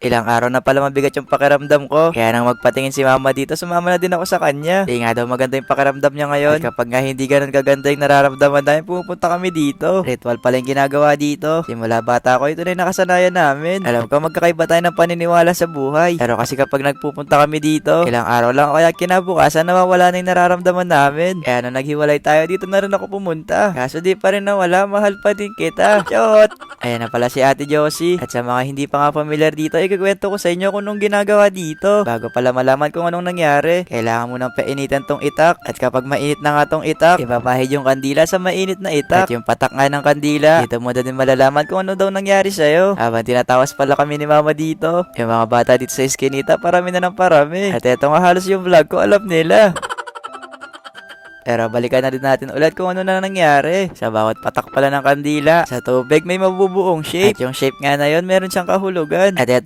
Ilang araw na pala mabigat yung pakiramdam ko. Kaya nang magpatingin si mama dito, sumama na din ako sa kanya. Nga daw maganda yung pakiramdam niya ngayon. At kapag nga hindi ganun kaganda yung nararamdaman namin, pumupunta kami dito. Ritual pala yung ginagawa dito. Simula bata ko, ito na yung nakasanayan namin. Alam ko magkakaiba tayo ng paniniwala sa buhay. Pero kasi kapag nagpupunta kami dito, ilang araw lang kaya kinabukasan nawawala na yung nararamdaman namin. Kaya nung naghiwalay tayo, dito na rin ako pumunta. Kaso di pa rin nawala, mahal pa din kita. Chot! Ayan na pala si Ate Josie. At sa mga hindi pa nga familiar dito, ikukwento ko sa inyo kung anong ginagawa dito. Bago pala malaman kung anong nangyari, kailangan mo nang painitan tong itak. At kapag mainit na nga tong itak, ipapahid yung kandila sa mainit na itak. At yung patak nga ng kandila, dito mo na din malalaman kung ano daw nangyari sa'yo. Habang tinatawas pala kami ni mama dito, yung mga bata dito sa eskinita, parami na ng parami. At eto nga halos yung vlog ko, alam nila. Pero balikan na din natin ulit kung ano na nangyari. Sa bawat patak pala ng kandila, sa tubig may mabubuong shape. At yung shape nga na yun, meron siyang kahulugan. At eto